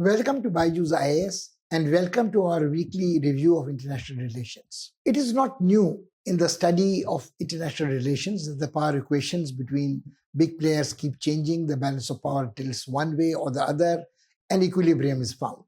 Welcome to Byju's IAS and welcome to our weekly review of international relations. It is not new in the study of international relations that the power equations between big players keep changing, the balance of power tilts one way or the other, and equilibrium is found.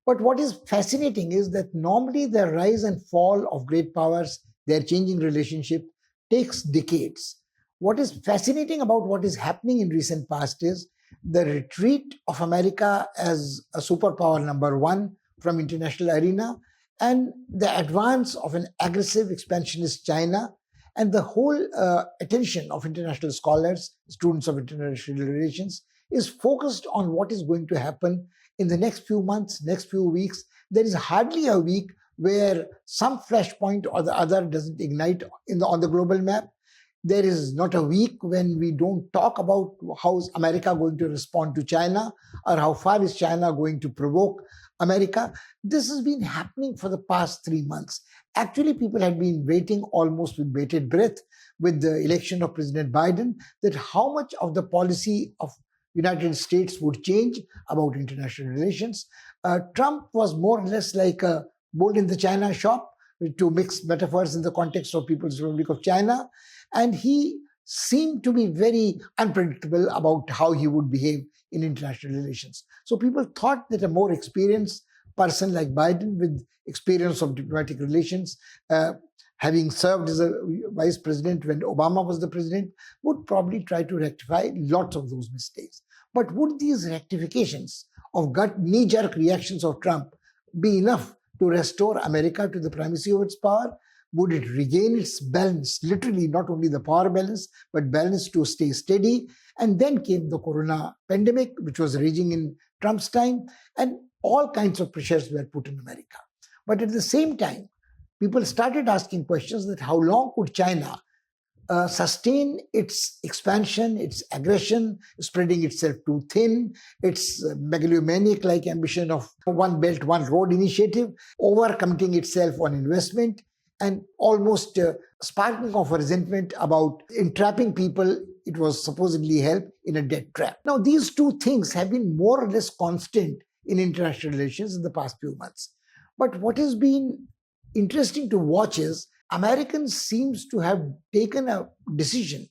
But what is fascinating is that normally the rise and fall of great powers, their changing relationship, takes decades. What is fascinating about what is happening in recent past is the retreat of America as a superpower number one from international arena and the advance of an aggressive expansionist China and the whole attention of international scholars, students of international relations, is focused on what is going to happen in the next few months, next few weeks. There is hardly a week where some flashpoint or the other doesn't ignite on the global map. There is not a week when we don't talk about how is America going to respond to China or how far is China going to provoke America. This has been happening for the past 3 months. Actually, people had been waiting almost with bated breath with the election of President Biden that how much of the policy of United States would change about international relations. Trump was more or less like a bull in the China shop, to mix metaphors in the context of People's Republic of China. And he seemed to be very unpredictable about how he would behave in international relations. So people thought that a more experienced person like Biden with experience of diplomatic relations, having served as a vice president when Obama was the president, would probably try to rectify lots of those mistakes. But would these rectifications of knee-jerk reactions of Trump be enough to restore America to the primacy of its power? Would it regain its balance, literally not only the power balance, but balance to stay steady? And then came the corona pandemic, which was raging in Trump's time, and all kinds of pressures were put on America. But at the same time, people started asking questions that how long could China sustain its expansion, its aggression, spreading itself too thin, its megalomaniac-like ambition of one belt, one road initiative, overcommitting itself on investment, and almost sparking of a resentment about entrapping people it was supposedly held in a debt trap. Now, these two things have been more or less constant in international relations in the past few months. But what has been interesting to watch is Americans seems to have taken a decision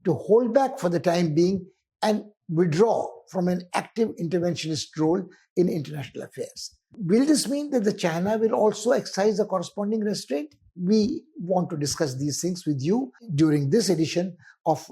to hold back for the time being and withdraw from an active interventionist role in international affairs. Will this mean that the China will also exercise a corresponding restraint? We want to discuss these things with you during this edition of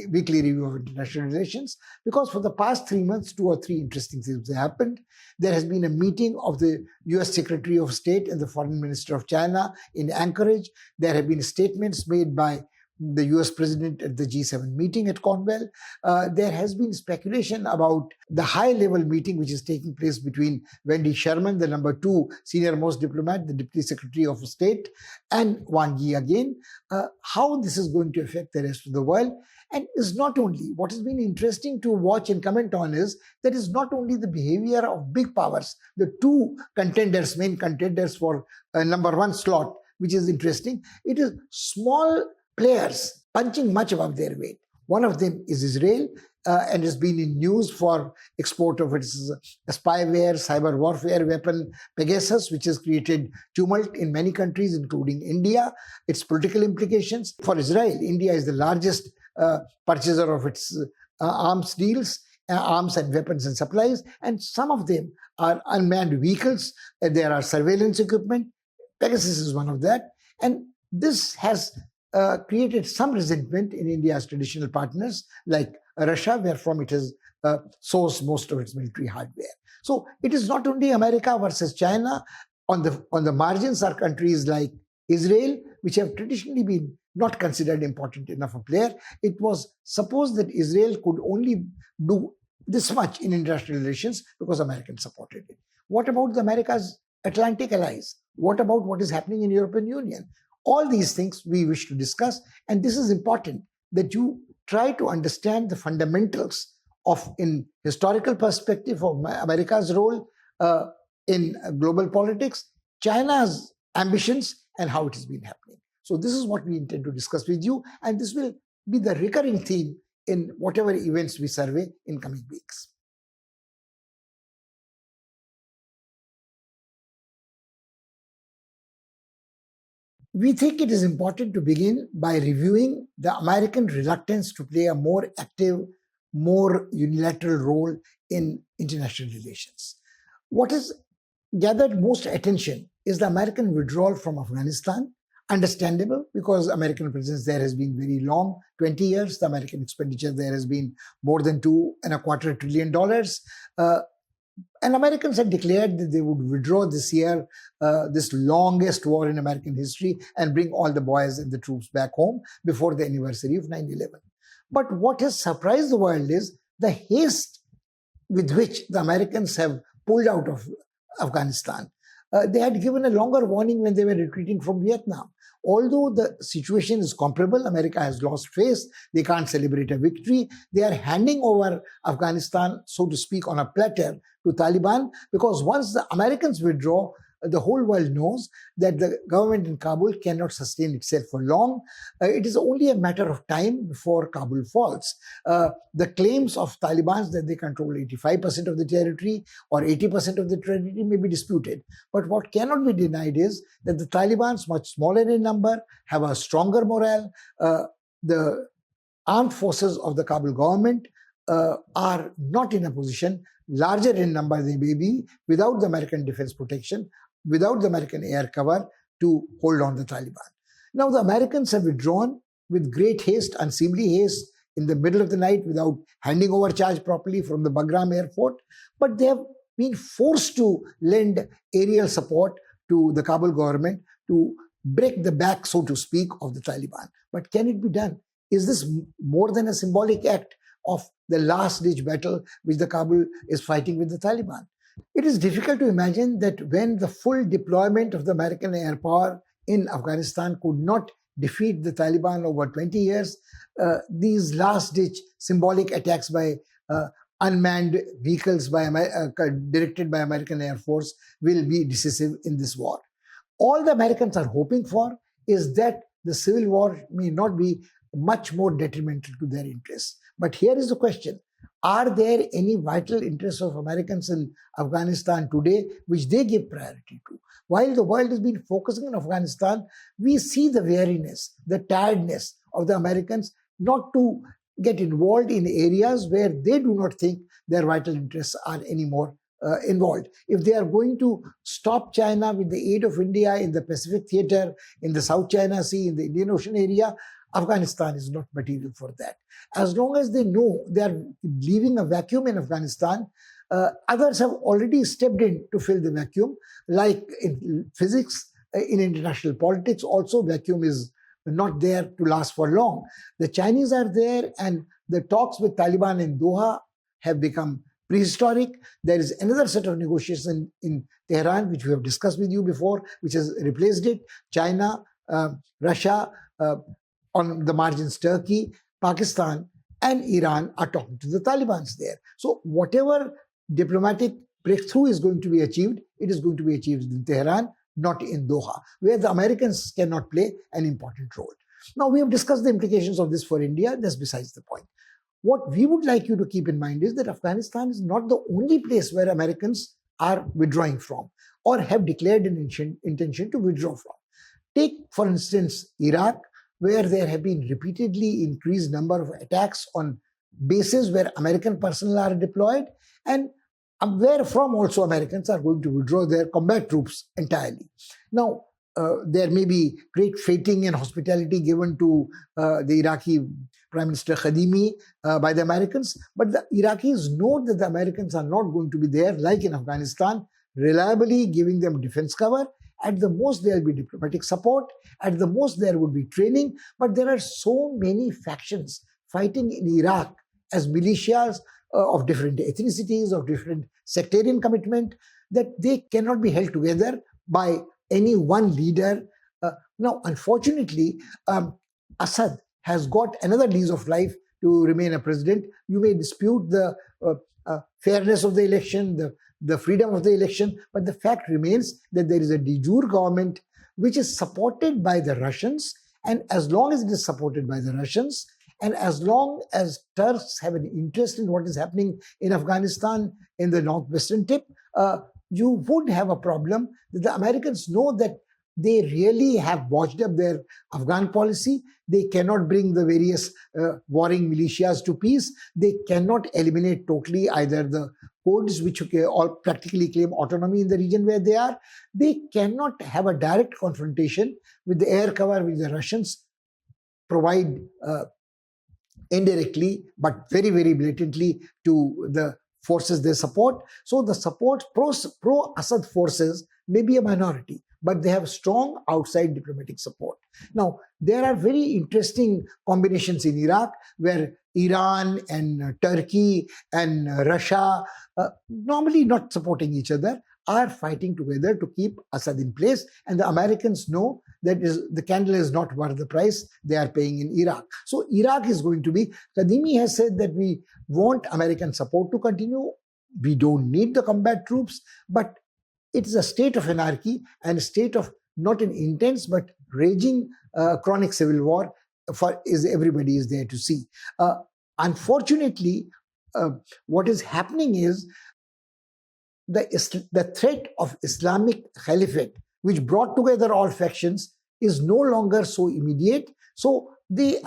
Weekly Review of International Relations, because for the past 3 months, 2 or 3 interesting things have happened. There has been a meeting of the US Secretary of State and the Foreign Minister of China in Anchorage. There have been statements made by the US President at the G7 meeting at Cornwall. There has been speculation about the high-level meeting which is taking place between Wendy Sherman, the number 2 senior-most diplomat, the Deputy Secretary of State, and Wang Yi again, how this is going to affect the rest of the world. And is not only, what has been interesting to watch and comment on is that is not only the behavior of big powers, the 2 contenders, main contenders for number 1 slot, which is interesting. It is small players punching much above their weight. One of them is Israel and has been in news for export of its spyware, cyber warfare weapon Pegasus, which has created tumult in many countries, including India. Its political implications for Israel. India is the largest purchaser of its arms deals, arms and weapons and supplies, and some of them are unmanned vehicles. There are surveillance equipment. Pegasus is one of that. And this has created some resentment in India's traditional partners like Russia, where from it has sourced most of its military hardware. So it is not only America versus China. On the margins are countries like Israel, which have traditionally been not considered important enough a player. It was supposed that Israel could only do this much in international relations because Americans supported it. What about America's Atlantic allies? What about what is happening in European Union? All these things we wish to discuss, and this is important that you try to understand the fundamentals of, in historical perspective, of America's role in global politics, China's ambitions, and how it has been happening. So this is what we intend to discuss with you, and this will be the recurring theme in whatever events we survey in coming weeks. We think it is important to begin by reviewing the American reluctance to play a more active, more unilateral role in international relations. What has gathered most attention is the American withdrawal from Afghanistan. Understandable, because American presence there has been very long, 20 years. The American expenditure there has been more than $2.25 trillion. And Americans had declared that they would withdraw this year, this longest war in American history, and bring all the boys and the troops back home before the anniversary of 9/11. But what has surprised the world is the haste with which the Americans have pulled out of Afghanistan. They had given a longer warning when they were retreating from Vietnam. Although the situation is comparable, America has lost face, they can't celebrate a victory. They are handing over Afghanistan, so to speak, on a platter to Taliban, because once the Americans withdraw, the whole world knows that the government in Kabul cannot sustain itself for long. It is only a matter of time before Kabul falls. The claims of Taliban that they control 85% of the territory or 80% of the territory may be disputed. But what cannot be denied is that the Taliban, much smaller in number, have a stronger morale. The armed forces of the Kabul government are not in a position, larger in number they may be, without the American defense protection, without the American air cover, to hold on the Taliban. Now, the Americans have withdrawn with great haste, unseemly haste, in the middle of the night without handing over charge properly from the Bagram airport. But they have been forced to lend aerial support to the Kabul government to break the back, so to speak, of the Taliban. But can it be done? Is this more than a symbolic act of the last-ditch battle which the Kabul is fighting with the Taliban? It is difficult to imagine that when the full deployment of the American air power in Afghanistan could not defeat the Taliban over 20 years, these last-ditch symbolic attacks by unmanned vehicles directed by American Air Force will be decisive in this war. All the Americans are hoping for is that the civil war may not be much more detrimental to their interests. But here is the question. Are there any vital interests of Americans in Afghanistan today which they give priority to? While the world has been focusing on Afghanistan, we see the weariness, the tiredness of the Americans not to get involved in areas where they do not think their vital interests are anymore involved. If they are going to stop China with the aid of India in the Pacific theater, in the South China Sea, in the Indian Ocean area, Afghanistan is not material for that. As long as they know they are leaving a vacuum in Afghanistan, others have already stepped in to fill the vacuum, like in physics, in international politics also, vacuum is not there to last for long. The Chinese are there, and the talks with Taliban in Doha have become prehistoric. There is another set of negotiations in Tehran, which we have discussed with you before, which has replaced it. China, Russia, on the margins Turkey, Pakistan, and Iran are talking to the Taliban there. So whatever diplomatic breakthrough is going to be achieved, it is going to be achieved in Tehran, not in Doha, where the Americans cannot play an important role. Now, we have discussed the implications of this for India. That's besides the point. What we would like you to keep in mind is that Afghanistan is not the only place where Americans are withdrawing from or have declared an intention to withdraw from. Take, for instance, Iraq, where there have been repeatedly increased number of attacks on bases where American personnel are deployed, and where from also Americans are going to withdraw their combat troops entirely. Now, there may be great feting and hospitality given to the Iraqi Prime Minister Khadimi by the Americans, but the Iraqis know that the Americans are not going to be there, like in Afghanistan, reliably giving them defense cover. At the most, there will be diplomatic support. At the most, there would be training. But there are so many factions fighting in Iraq as militias of different ethnicities, of different sectarian commitment, that they cannot be held together by any one leader. Now, unfortunately, Assad has got another lease of life to remain a president. You may dispute the fairness of the election, the freedom of the election, but the fact remains that there is a de jure government which is supported by the Russians, and as long as it is supported by the Russians, and as long as Turks have an interest in what is happening in Afghanistan, in the northwestern tip, you would have a problem that the Americans know that they really have botched up their Afghan policy. They cannot bring the various warring militias to peace. They cannot eliminate totally either the Kurds, which all practically claim autonomy in the region where they are. They cannot have a direct confrontation with the air cover which the Russians provide indirectly, but very, very blatantly to the forces they support. So the support pro-Assad forces may be a minority, but they have strong outside diplomatic support. Now, there are very interesting combinations in Iraq where Iran and Turkey and Russia, normally not supporting each other, are fighting together to keep Assad in place. And the Americans know that the candle is not worth the price they are paying in Iraq. So Iraq is going to be, Kadhimi has said that we want American support to continue. We don't need the combat troops, but it is a state of anarchy and a state of not an intense but raging chronic civil war everybody is there to see. Unfortunately, what is happening is the threat of Islamic Caliphate, which brought together all factions, is no longer so immediate. So the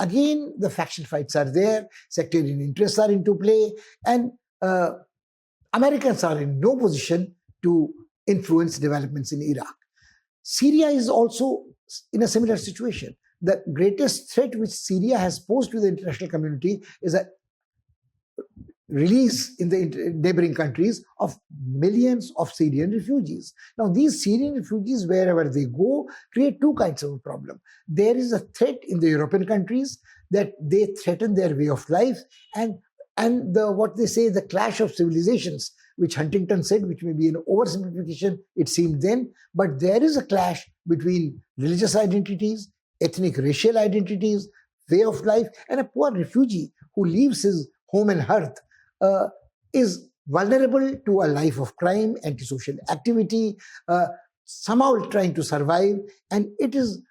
faction fights are there, sectarian interests are into play, and Americans are in no position to influence developments in Iraq. Syria is also in a similar situation. The greatest threat which Syria has posed to the international community is a release in the neighboring countries of millions of Syrian refugees. Now, these Syrian refugees, wherever they go, create two kinds of a problem. There is a threat in the European countries that they threaten their way of life, and what they say, the clash of civilizations, which Huntington said, which may be an oversimplification, it seemed then, but there is a clash between religious identities, ethnic racial identities, way of life, and a poor refugee who leaves his home and hearth is vulnerable to a life of crime, antisocial activity, somehow trying to survive, and it is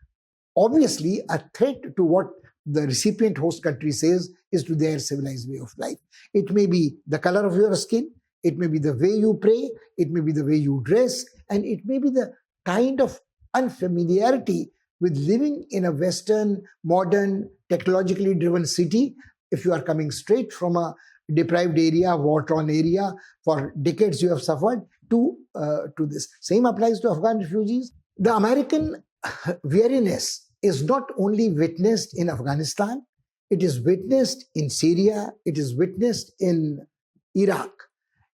obviously a threat to what the recipient host country says is to their civilized way of life. It may be the color of your skin, it may be the way you pray, it may be the way you dress, and it may be the kind of unfamiliarity with living in a Western, modern, technologically driven city. If you are coming straight from a deprived area, war-torn area, for decades you have suffered, to this. Same applies to Afghan refugees. The American weariness is not only witnessed in Afghanistan, it is witnessed in Syria, it is witnessed in Iraq.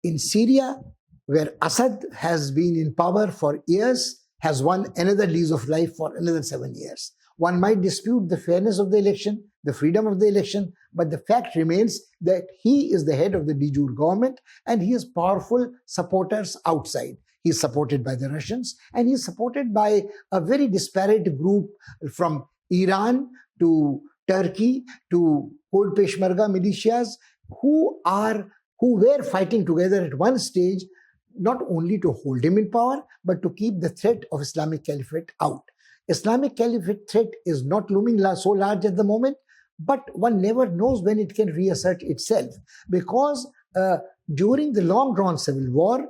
In Syria, where Assad has been in power for years, has won another lease of life for another 7 years. One might dispute the fairness of the election, the freedom of the election, but the fact remains that he is the head of the de jure government and he has powerful supporters outside. He is supported by the Russians and he is supported by a very disparate group from Iran to Turkey to Kurd Peshmerga militias who were fighting together at one stage not only to hold him in power but to keep the threat of Islamic Caliphate out. Islamic Caliphate threat is not looming so large at the moment, but one never knows when it can reassert itself because during the long-drawn civil war,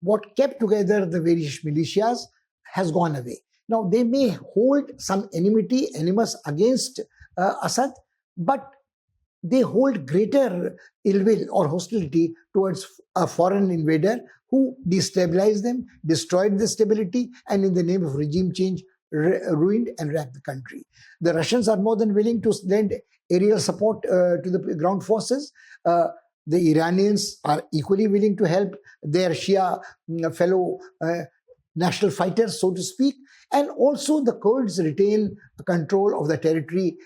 what kept together the various militias has gone away. Now, they may hold some animus against Assad, but they hold greater ill will or hostility towards a foreign invader who destabilized them, destroyed the stability, and in the name of regime change, ruined and wrecked the country. The Russians are more than willing to lend aerial support to the ground forces. The Iranians are equally willing to help their Shia fellow national fighters, so to speak. And also the Kurds retain control of the territory,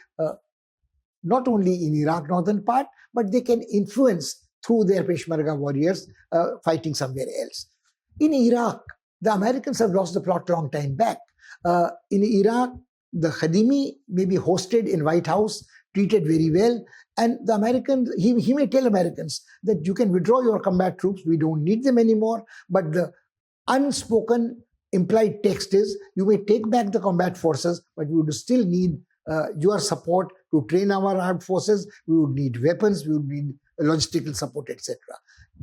not only in Iraq northern part, but they can influence through their Peshmerga warriors fighting somewhere else. In Iraq, the Americans have lost the plot long time back. In Iraq, the Kadhimi may be hosted in White House, treated very well, and the Americans, he may tell Americans that you can withdraw your combat troops, we don't need them anymore, but the unspoken implied text is you may take back the combat forces, but we would still need your support to train our armed forces, we would need weapons, we would need logistical support, etc.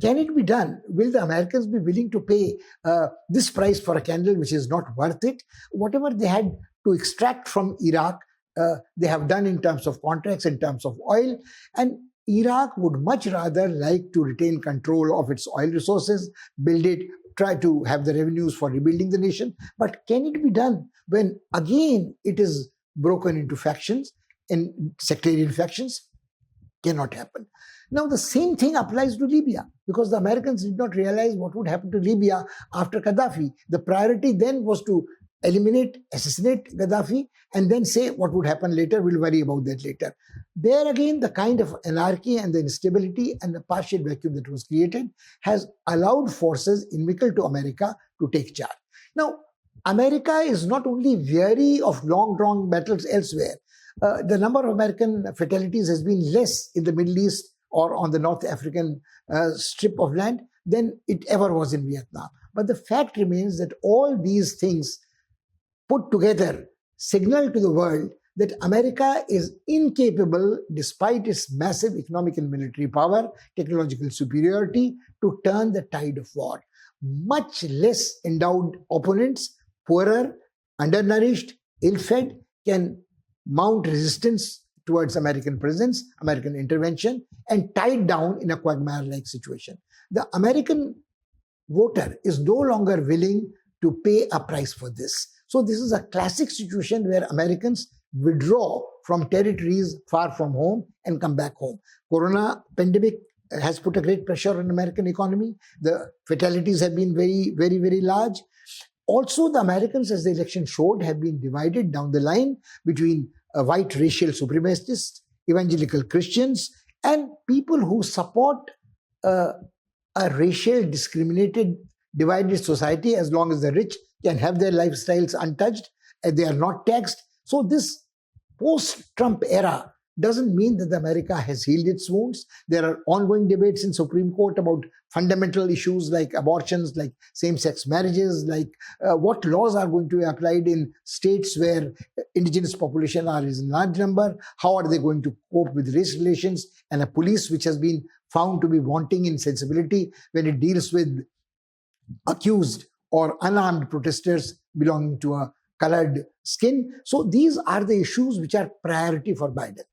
Can it be done? Will the Americans be willing to pay this price for a candle which is not worth it? Whatever they had to extract from Iraq, they have done in terms of contracts, in terms of oil. And Iraq would much rather like to retain control of its oil resources, build it, try to have the revenues for rebuilding the nation. But can it be done when again it is broken into factions, in sectarian factions? Cannot happen. Now, the same thing applies to Libya, because the Americans did not realize what would happen to Libya after Gaddafi. The priority then was to eliminate, assassinate Gaddafi, and then say what would happen later. We'll worry about that later. There again, the kind of anarchy and the instability and the partial vacuum that was created has allowed forces inimical to America to take charge. Now, America is not only weary of long-drawn battles elsewhere. The number of American fatalities has been less in the Middle East or on the North African strip of land than it ever was in Vietnam. But the fact remains that all these things put together signal to the world that America is incapable, despite its massive economic and military power, technological superiority, to turn the tide of war. Much less endowed opponents, poorer, undernourished, ill-fed, can mount resistance towards American presence, American intervention, and tied down in a quagmire-like situation. The American voter is no longer willing to pay a price for this. So this is a classic situation where Americans withdraw from territories far from home and come back home. Corona pandemic has put a great pressure on American economy. The fatalities have been very, very, very large. Also, the Americans, as the election showed, have been divided down the line between white racial supremacists, evangelical Christians, and people who support a racial discriminated, divided society as long as the rich can have their lifestyles untouched and they are not taxed. So this post-Trump era doesn't mean that America has healed its wounds. There are ongoing debates in Supreme Court about fundamental issues like abortions, like same-sex marriages, like what laws are going to be applied in states where indigenous population are in large number. How are they going to cope with race relations and a police which has been found to be wanting in sensibility when it deals with accused or unarmed protesters belonging to a colored skin. So these are the issues which are priority for Biden.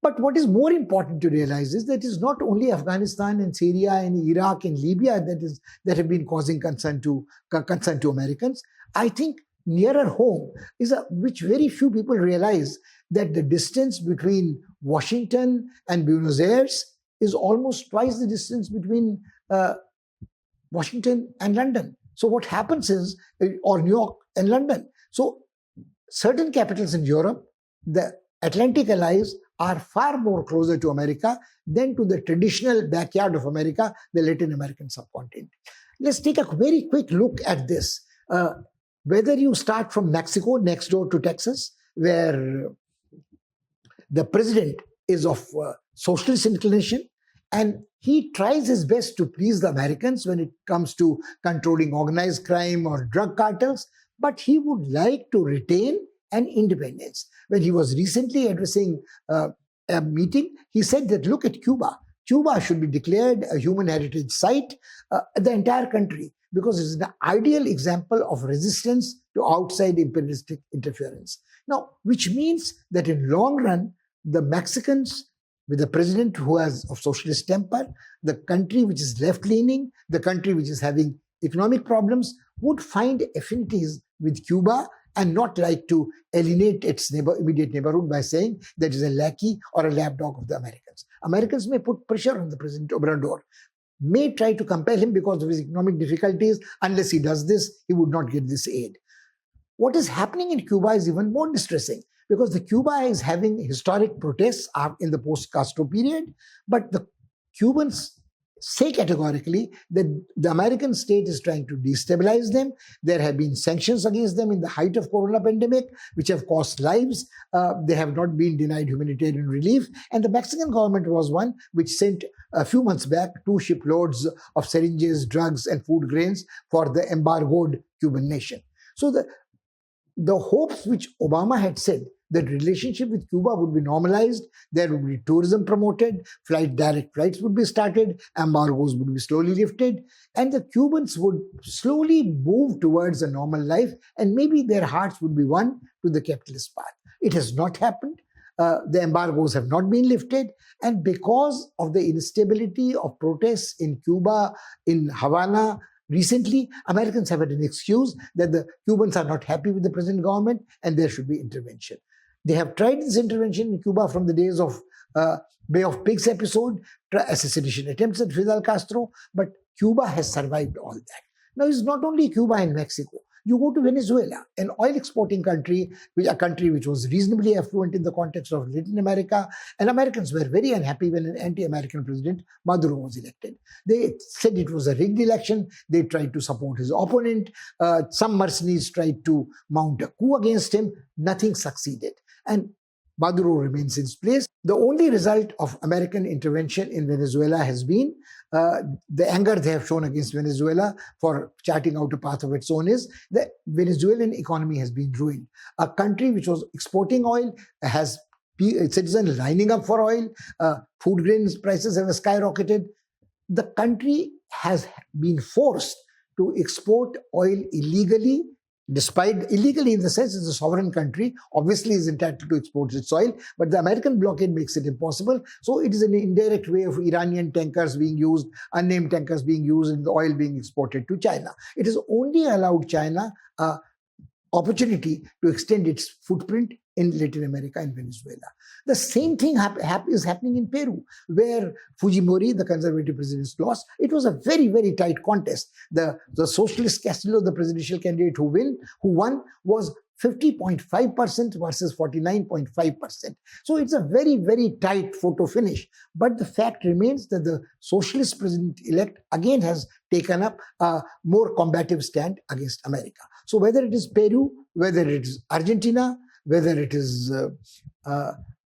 But what is more important to realize is that it's not only Afghanistan and Syria and Iraq and Libya that have been causing concern to Americans. I think nearer home is which very few people realize, that the distance between Washington and Buenos Aires is almost twice the distance between Washington and London. So what happens is, or New York and London. So certain capitals in Europe, the Atlantic allies, are far more closer to America than to the traditional backyard of America, the Latin American subcontinent. Let's take a very quick look at this. Whether you start from Mexico, next door to Texas, where the president is of socialist inclination, and he tries his best to please the Americans when it comes to controlling organized crime or drug cartels, but he would like to retain an independence. When he was recently addressing a meeting, he said that look at Cuba. Cuba should be declared a human heritage site, the entire country, because it's an ideal example of resistance to outside imperialistic interference. Now, which means that in long run, the Mexicans, with the president who has of socialist temper, the country which is left-leaning, the country which is having economic problems, would find affinities with Cuba and not like to alienate its immediate neighborhood by saying that is a lackey or a lapdog of the Americans. Americans may put pressure on the President Obrador, may try to compel him because of his economic difficulties. Unless he does this, he would not get this aid. What is happening in Cuba is even more distressing, because the Cuba is having historic protests in the post-Castro period, but the Cubans say categorically that the American state is trying to destabilize them. There have been sanctions against them in the height of corona pandemic, which have cost lives. They have not been denied humanitarian relief. And the Mexican government was one which sent a few months back 2 shiploads of syringes, drugs, and food grains for the embargoed Cuban nation. So the hopes which Obama had said that relationship with Cuba would be normalized, there would be tourism promoted, direct flights would be started, embargoes would be slowly lifted, and the Cubans would slowly move towards a normal life, and maybe their hearts would be won to the capitalist path. It has not happened. The embargoes have not been lifted, and because of the instability of protests in Cuba, in Havana, recently, Americans have had an excuse that the Cubans are not happy with the present government and there should be intervention. They have tried this intervention in Cuba from the days of Bay of Pigs episode, assassination attempts at Fidel Castro, but Cuba has survived all that. Now, it's not only Cuba and Mexico. You go to Venezuela, an oil exporting country, a country which was reasonably affluent in the context of Latin America, and Americans were very unhappy when an anti-American president, Maduro, was elected. They said it was a rigged election. They tried to support his opponent. Some mercenaries tried to mount a coup against him. Nothing succeeded. And Maduro remains in his place. The only result of American intervention in Venezuela has been the anger they have shown against Venezuela for charting out a path of its own is the Venezuelan economy has been ruined. A country which was exporting oil has citizens lining up for oil. Food grains prices have skyrocketed. The country has been forced to export oil illegally, despite illegally in the sense it's a sovereign country, obviously is entitled to export its oil, but the American blockade makes it impossible. So it is an indirect way of Iranian tankers being used, unnamed tankers being used, and the oil being exported to China. It has only allowed China opportunity to extend its footprint in Latin America and Venezuela. The same thing is happening in Peru, where Fujimori, the conservative president, lost. It was a very, very tight contest. The socialist Castillo, the presidential candidate who won, was 50.5% versus 49.5%. So it's a very, very tight photo finish. But the fact remains that the socialist president-elect again has taken up a more combative stand against America. So whether it is Peru, whether it is Argentina, whether it is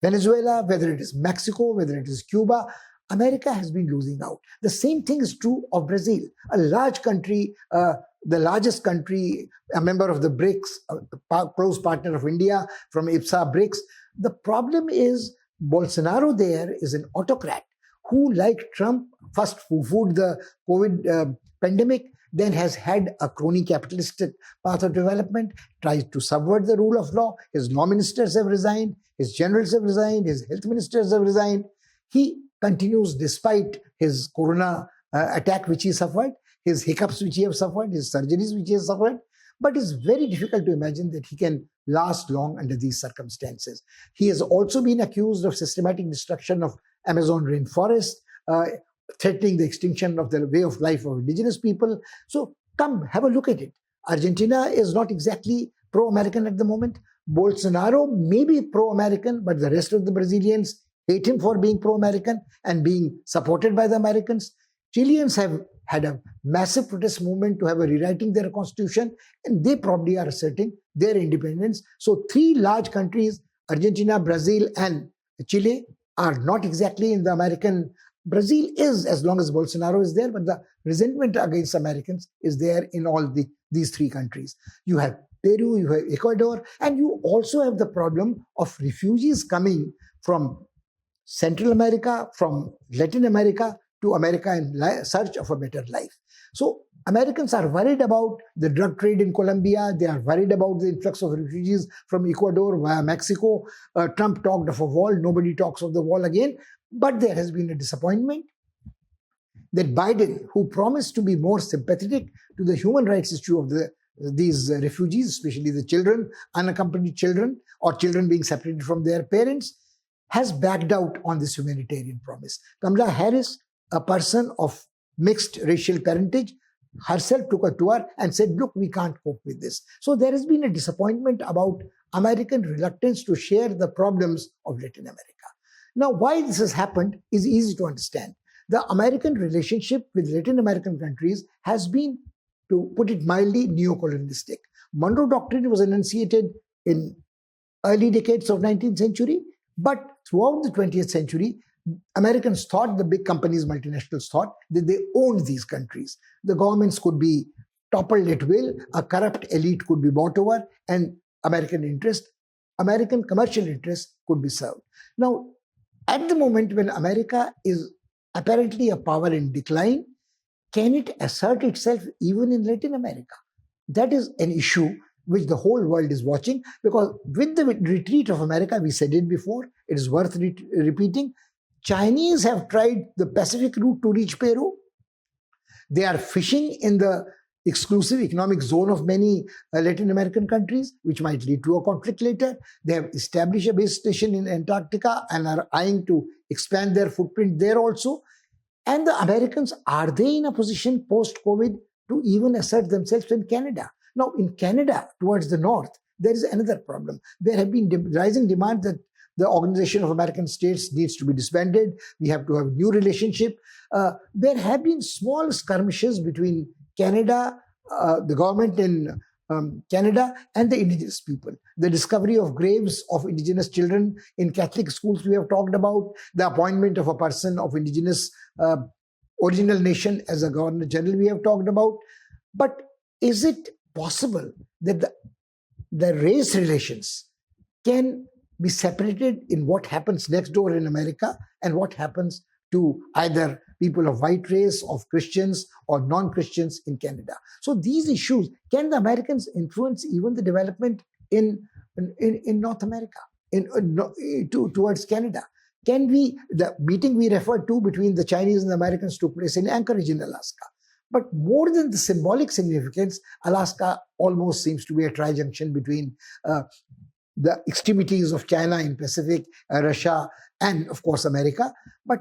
Venezuela, whether it is Mexico, whether it is Cuba, America has been losing out. The same thing is true of Brazil, a large country, the largest country, a member of the BRICS, close partner of India from IPSA BRICS. The problem is Bolsonaro there is an autocrat who, like Trump, first fooed the COVID pandemic, then has had a crony capitalistic path of development, tries to subvert the rule of law. His law ministers have resigned, his generals have resigned, his health ministers have resigned. He continues despite his corona attack which he suffered, his hiccups which he has suffered, his surgeries which he has suffered. But it's very difficult to imagine that he can last long under these circumstances. He has also been accused of systematic destruction of Amazon rainforest, threatening the extinction of the way of life of indigenous people. So come, have a look at it. Argentina is not exactly pro-American at the moment. Bolsonaro may be pro-American, but the rest of the Brazilians hate him for being pro-American and being supported by the Americans. Chileans have had a massive protest movement to have a rewriting their constitution, and they probably are asserting their independence. So three large countries, Argentina, Brazil, and Chile, are not exactly in the American. Brazil is, as long as Bolsonaro is there, but the resentment against Americans is there in all these three countries. You have Peru, you have Ecuador, and you also have the problem of refugees coming from Central America, from Latin America to America in search of a better life. So Americans are worried about the drug trade in Colombia. They are worried about the influx of refugees from Ecuador via Mexico. Trump talked of a wall. Nobody talks of the wall again. But there has been a disappointment that Biden, who promised to be more sympathetic to the human rights issue of these refugees, especially the children, unaccompanied children, or children being separated from their parents, has backed out on this humanitarian promise. Kamala Harris, a person of mixed racial parentage, herself took a tour and said, look, we can't cope with this. So there has been a disappointment about American reluctance to share the problems of Latin America. Now, why this has happened is easy to understand. The American relationship with Latin American countries has been, to put it mildly, neo-colonialistic. Monroe Doctrine was enunciated in early decades of 19th century, but throughout the 20th century, Americans thought, the big companies, multinationals thought, that they owned these countries. The governments could be toppled at will, a corrupt elite could be bought over, and American interest American commercial interests could be served. Now, at the moment when America is apparently a power in decline, can it assert itself even in Latin America? That is an issue which the whole world is watching, because with the retreat of America, we said it before, it is worth repeating, Chinese have tried the Pacific route to reach Peru. They are fishing in the exclusive economic zone of many Latin American countries, which might lead to a conflict later. They have established a base station in Antarctica and are eyeing to expand their footprint there also. And the Americans, are they in a position post-COVID to even assert themselves in Canada? Now, in Canada, towards the north, there is another problem. There have been rising demands that the Organization of American States needs to be disbanded. We have to have a new relationship. There have been small skirmishes between Canada, the government in Canada, and the indigenous people. The discovery of graves of indigenous children in Catholic schools we have talked about, the appointment of a person of indigenous original nation as a Governor General we have talked about. But is it possible that the race relations can be separated in what happens next door in America and what happens to either people of white race, of Christians or non-Christians in Canada? So these issues, can the Americans influence even the development in North America, towards Canada? Can the meeting we referred to between the Chinese and the Americans took place in Anchorage in Alaska. But more than the symbolic significance, Alaska almost seems to be a tri-junction between the extremities of China in Pacific, Russia, and of course America. But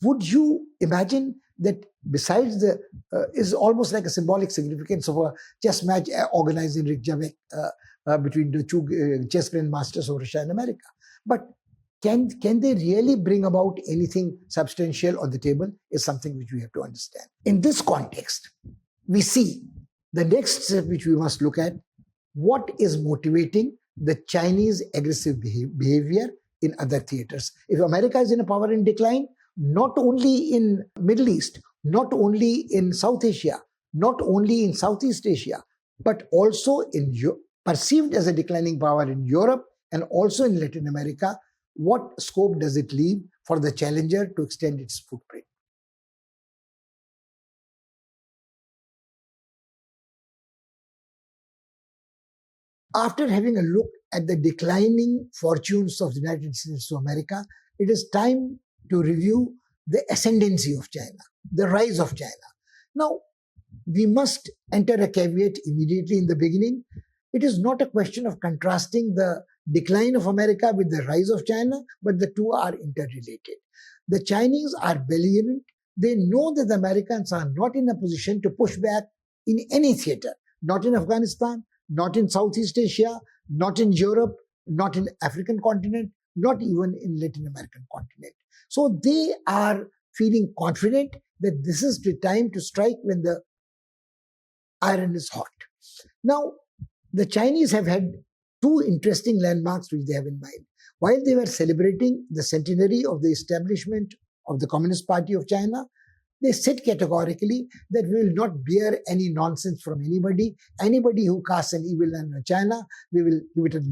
would you imagine that besides is almost like a symbolic significance of a chess match organized in Reykjavik between the two chess grandmasters of Russia and America? But can they really bring about anything substantial on the table is something which we have to understand. In this context, we see the next step which we must look at: what is motivating the Chinese aggressive behavior in other theaters? If America is in a power in decline, not only in Middle East, not only in South Asia, not only in Southeast Asia, but also perceived as a declining power in Europe and also in Latin America, what scope does it leave for the challenger to extend its footprint? After having a look at the declining fortunes of the United States of America, it is time to review the ascendancy of China, the rise of China. Now, we must enter a caveat immediately in the beginning. It is not a question of contrasting the decline of America with the rise of China, but the two are interrelated. The Chinese are belligerent. They know that the Americans are not in a position to push back in any theater, not in Afghanistan, not in Southeast Asia, not in Europe, not in African continent, not even in Latin American continent. So they are feeling confident that this is the time to strike when the iron is hot. Now, the Chinese have had two interesting landmarks which they have in mind. While they were celebrating the centenary of the establishment of the Communist Party of China, they said categorically that we will not bear any nonsense from anybody. Anybody who casts an evil on China, we will give it a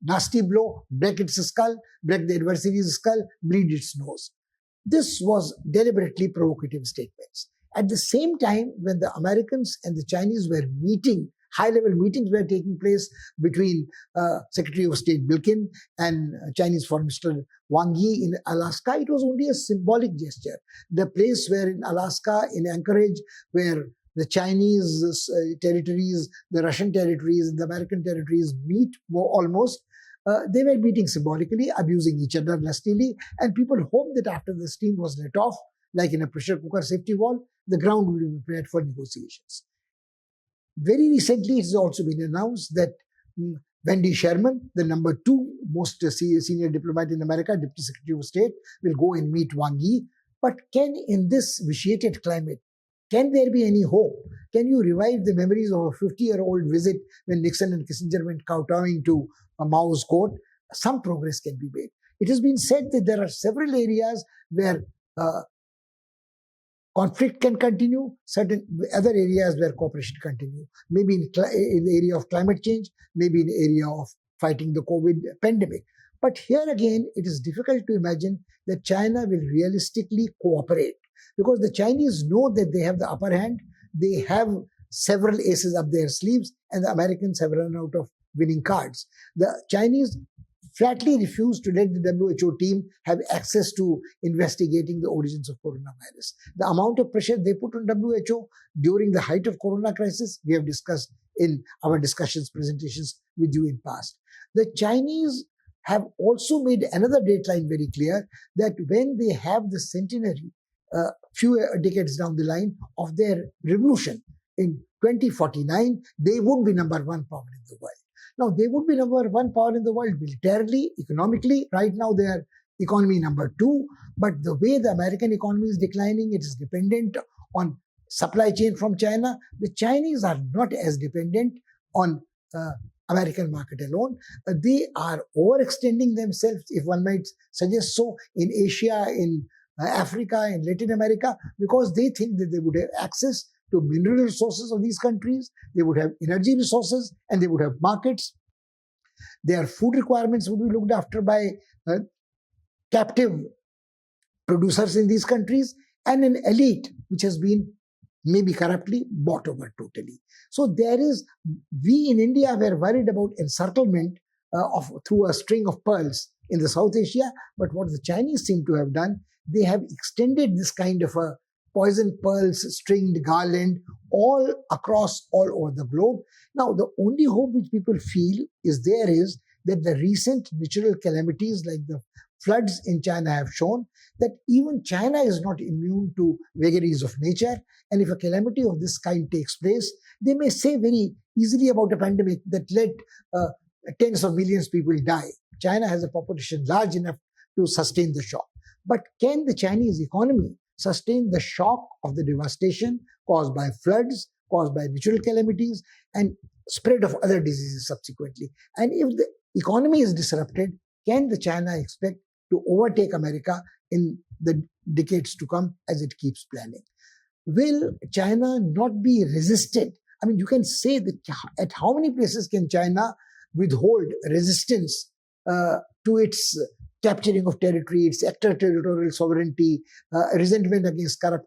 nasty blow, break its skull, break the adversary's skull, bleed its nose. This was deliberately provocative statements. At the same time, when the Americans and the Chinese were meeting, high-level meetings were taking place between Secretary of State Bilkin and Chinese Foreign Minister Wang Yi in Alaska, it was only a symbolic gesture. The place where in Alaska, in Anchorage, where the Chinese territories, the Russian territories, and the American territories meet more almost, they were meeting symbolically, abusing each other lustily, and people hoped that after the steam was let off, like in a pressure cooker safety valve, the ground would be prepared for negotiations. Very recently, it has also been announced that Wendy Sherman, the number 2 most senior diplomat in America, Deputy Secretary of State, will go and meet Wang Yi. But in this vitiated climate, can there be any hope? Can you revive the memories of a 50-year-old visit when Nixon and Kissinger went kowtowing to Mao's court? Some progress can be made. It has been said that there are several areas where conflict can continue, certain other areas where cooperation continue. Maybe in the area of climate change, maybe in the area of fighting the COVID pandemic. But here again, it is difficult to imagine that China will realistically cooperate because the Chinese know that they have the upper hand. They have several aces up their sleeves, and the Americans have run out of winning cards. The Chinese flatly refused to let the WHO team have access to investigating the origins of coronavirus. The amount of pressure they put on WHO during the height of corona crisis, we have discussed in our presentations with you in past. The Chinese have also made another deadline very clear that when they have the centenary, few decades down the line of their revolution in 2049, they would be number one power in the world. Now, they would be number one power in the world militarily, economically. Right now, they are economy number two. But the way the American economy is declining, it is dependent on supply chain from China. The Chinese are not as dependent on American market alone. They are overextending themselves, if one might suggest so, in Asia, in Africa, in Latin America, because they think that they would have access to mineral resources of these countries, they would have energy resources, and they would have markets. Their food requirements would be looked after by captive producers in these countries, and an elite which has been maybe corruptly bought over totally. So we in India were worried about encirclement through a string of pearls in the South Asia, but what the Chinese seem to have done, they have extended this kind of a poison pearls, stringed garland all across, all over the globe. Now, the only hope which people feel is that the recent natural calamities like the floods in China have shown that even China is not immune to vagaries of nature. And if a calamity of this kind takes place, they may say very easily about a pandemic that let tens of millions of people die. China has a population large enough to sustain the shock. But can the Chinese economy sustain the shock of the devastation caused by floods, caused by natural calamities, and spread of other diseases subsequently? And if the economy is disrupted, can the China expect to overtake America in the decades to come as it keeps planning? Will China not be resisted? I mean, you can say that at how many places can China withhold resistance to its capturing of territory, its extraterritorial sovereignty, resentment against corrupt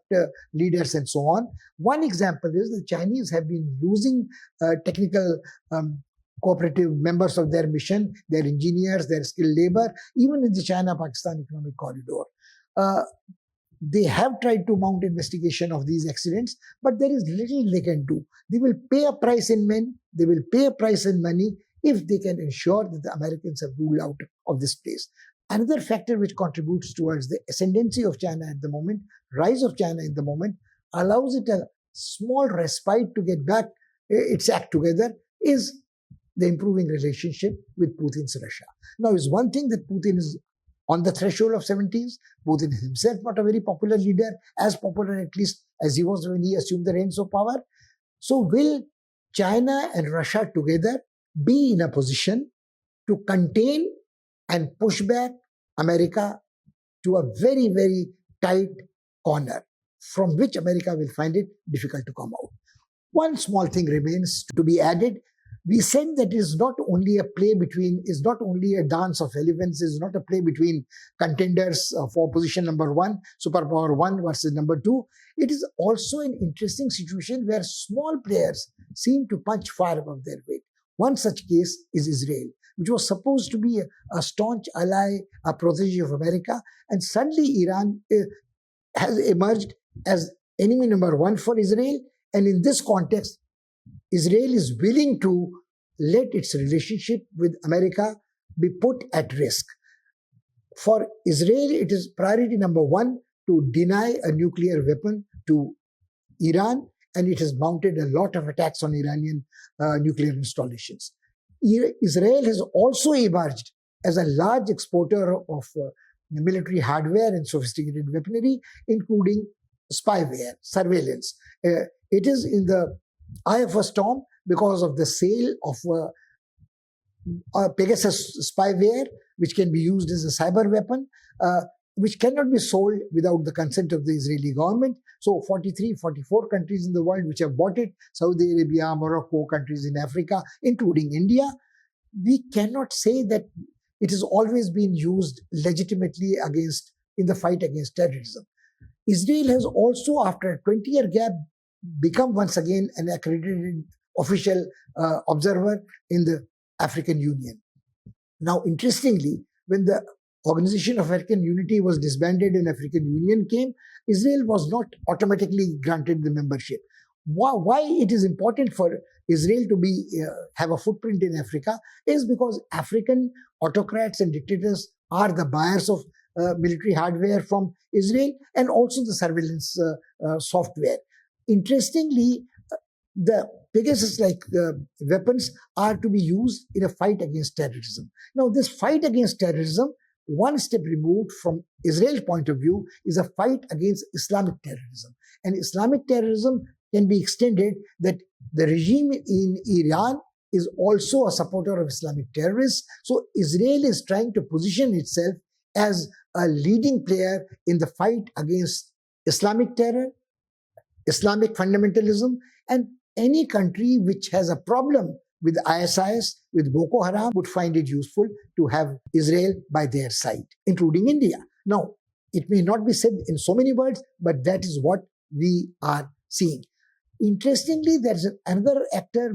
leaders, and so on. One example is the Chinese have been losing technical cooperative members of their mission, their engineers, their skilled labor, even in the China-Pakistan economic corridor. They have tried to mount investigation of these accidents, but there is little they can do. They will pay a price in men, they will pay a price in money if they can ensure that the Americans have ruled out of this place. Another factor which contributes towards the ascendancy of China at the moment, rise of China at the moment, allows it a small respite to get back its act together, is the improving relationship with Putin's Russia. Now, it's one thing that Putin is on the threshold of 70s. Putin is himself not a very popular leader, as popular at least as he was when he assumed the reins of power. So will China and Russia together be in a position to contain and push back America to a very, very tight corner from which America will find it difficult to come out? One small thing remains to be added. We said that it is not only a play between, is not only a dance of elephants, is not a play between contenders for position number one, superpower one versus number two. It is also an interesting situation where small players seem to punch far above their weight. One such case is Israel, which was supposed to be a staunch ally, a protege of America, and suddenly Iran has emerged as enemy number one for Israel. And in this context, Israel is willing to let its relationship with America be put at risk. For Israel, it is priority number one to deny a nuclear weapon to Iran, and it has mounted a lot of attacks on Iranian nuclear installations. Israel has also emerged as a large exporter of military hardware and sophisticated weaponry, including spyware, surveillance. It is in the eye of a storm because of the sale of Pegasus spyware, which can be used as a cyber weapon, which cannot be sold without the consent of the Israeli government. So 43, 44 countries in the world which have bought it, Saudi Arabia, Morocco, countries in Africa, including India. we cannot say that it has always been used legitimately against in the fight against terrorism. Israel has also, after a 20-year gap, become once again an accredited official observer in the African Union. Now, interestingly, when the Organization of African Unity was disbanded and African Union came, Israel was not automatically granted the membership. Why it is important for Israel to be have a footprint in Africa is because African autocrats and dictators are the buyers of military hardware from Israel and also the surveillance software. Interestingly, the Pegasus-like weapons are to be used in a fight against terrorism. Now, this fight against terrorism, one step removed from Israel's point of view, is a fight against Islamic terrorism. And Islamic terrorism can be extended that the regime in Iran is also a supporter of Islamic terrorists. So Israel is trying to position itself as a leading player in the fight against Islamic terror, Islamic fundamentalism, and any country which has a problem with ISIS, with Boko Haram, would find it useful to have Israel by their side, including India. Now, it may not be said in so many words, but that is what we are seeing. Interestingly, there's another actor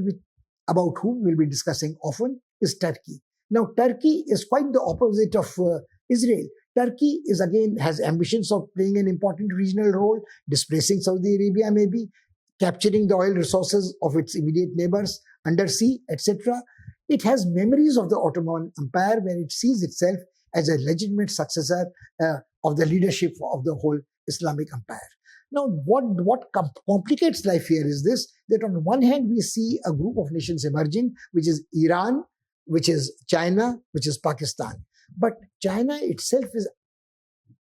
about whom we'll be discussing often is Turkey. Now, Turkey is quite the opposite of Israel. Turkey is again has ambitions of playing an important regional role, displacing Saudi Arabia maybe, capturing the oil resources of its immediate neighbors, undersea, etc. It has memories of the Ottoman Empire where it sees itself as a legitimate successor of the leadership of the whole Islamic empire. Now, what complicates life here is this, that on one hand, we see a group of nations emerging, which is Iran, which is China, which is Pakistan. But China itself is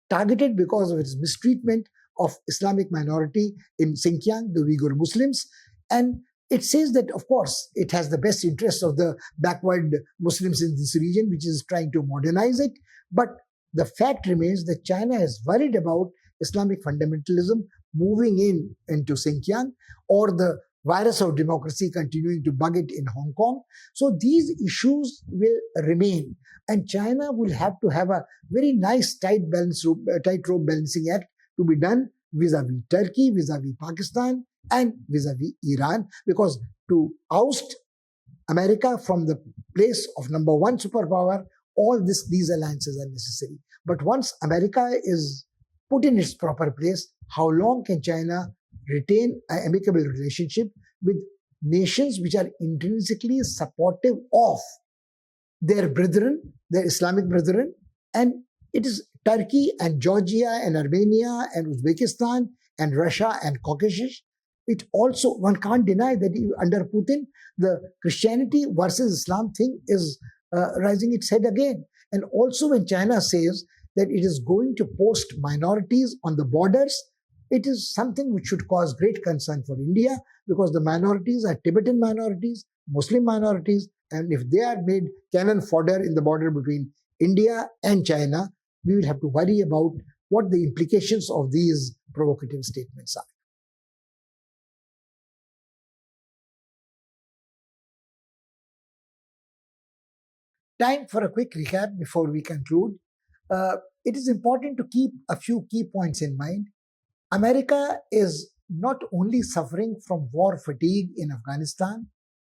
targeted because of its mistreatment of Islamic minority in Xinjiang, the Uyghur Muslims. And it says that, of course, it has the best interests of the backward Muslims in this region, which is trying to modernize it. But the fact remains that China is worried about Islamic fundamentalism moving into Xinjiang, or the virus of democracy continuing to bug it in Hong Kong. So these issues will remain. And China will have to have a very nice tightrope balancing act to be done vis-a-vis Turkey, vis-a-vis Pakistan, and vis-a-vis Iran, because to oust America from the place of number one superpower, all these alliances are necessary. But once America is put in its proper place, how long can China retain an amicable relationship with nations which are intrinsically supportive of their brethren, their Islamic brethren? And it is Turkey and Georgia and Armenia and Uzbekistan and Russia and Caucasus. It also, one can't deny that under Putin, the Christianity versus Islam thing is rising its head again. And also when China says that it is going to post minorities on the borders, it is something which should cause great concern for India, because the minorities are Tibetan minorities, Muslim minorities, and if they are made cannon fodder in the border between India and China, we will have to worry about what the implications of these provocative statements are. Time for a quick recap before we conclude. It is important to keep a few key points in mind. America is not only suffering from war fatigue in Afghanistan,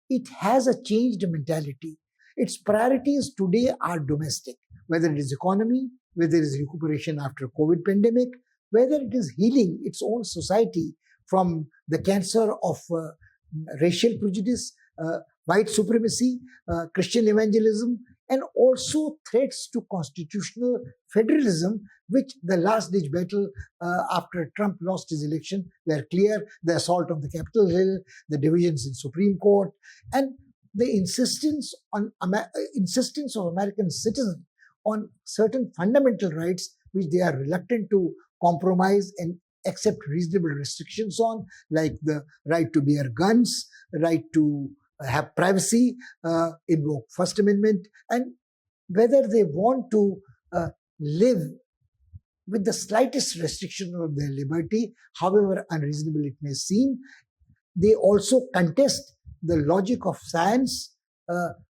it has a changed mentality. Its priorities today are domestic, whether it is economy, whether it is recuperation after COVID pandemic, whether it is healing its own society from the cancer of racial prejudice, white supremacy, Christian evangelism, and also threats to constitutional federalism, which the last-ditch battle after Trump lost his election were clear: the assault on the Capitol Hill, the divisions in Supreme Court, and the insistence of American citizens on certain fundamental rights which they are reluctant to compromise and accept reasonable restrictions on, like the right to bear guns, right to have privacy, invoke First Amendment, and whether they want to live with the slightest restriction of their liberty, however unreasonable it may seem. They also contest the logic of science,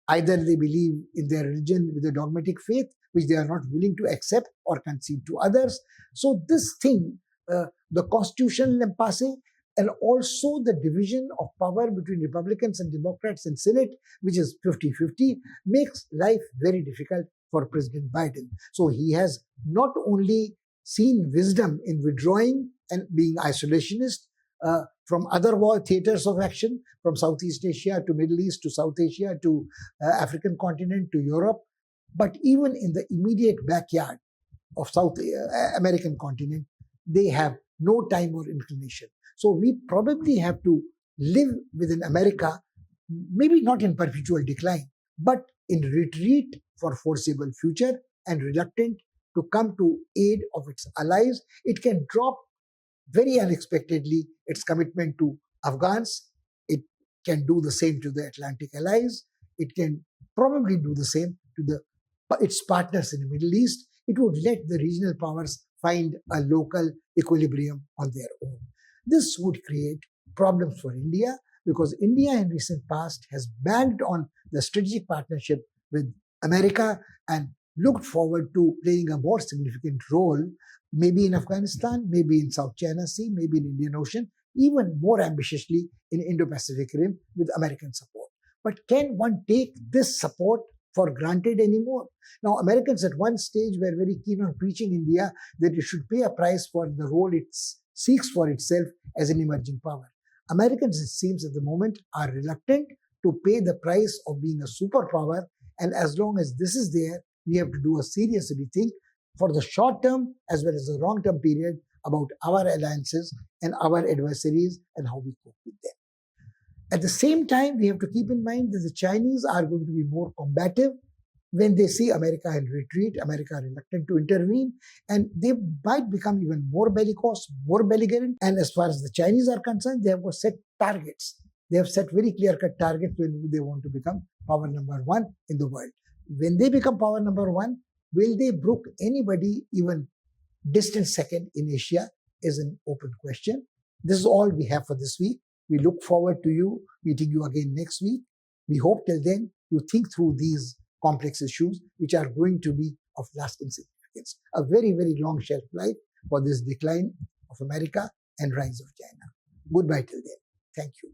Either they believe in their religion with a dogmatic faith, which they are not willing to accept or concede to others. So this thing, the constitutional impasse, and also the division of power between Republicans and Democrats in Senate, which is 50-50, makes life very difficult for President Biden. So he has not only seen wisdom in withdrawing and being isolationist from other war theaters of action, from Southeast Asia to Middle East to South Asia to African continent to Europe, but even in the immediate backyard of South American continent, they have no time or inclination. So we probably have to live within America, maybe not in perpetual decline, but in retreat for foreseeable future and reluctant to come to aid of its allies. It can drop very unexpectedly its commitment to Afghans. It can do the same to the Atlantic allies. It can probably do the same to its partners in the Middle East. It would let the regional powers find a local equilibrium on their own. This would create problems for India because India in recent past has banked on the strategic partnership with America and looked forward to playing a more significant role, maybe in Afghanistan, maybe in South China Sea, maybe in Indian Ocean, even more ambitiously in Indo-Pacific Rim with American support. But can one take this support for granted anymore? Now, Americans at one stage were very keen on preaching India that it should pay a price for the role it seeks for itself as an emerging power. Americans, it seems at the moment, are reluctant to pay the price of being a superpower, and as long as this is there, we have to do a serious rethink for the short term as well as the long term period about our alliances and our adversaries and how we cope with them. At the same time, we have to keep in mind that the Chinese are going to be more combative when they see America in retreat, America reluctant to intervene, and they might become even more bellicose, more belligerent. And as far as the Chinese are concerned, they have got set targets. They have set very clear-cut targets when they want to become power number one in the world. When they become power number one, will they brook anybody even distant second in Asia is an open question. This is all we have for this week. We look forward to you meeting you again next week. We hope till then you think through these complex issues which are going to be of lasting significance. A very, very long shelf life for this decline of America and rise of China. Goodbye till then. Thank you.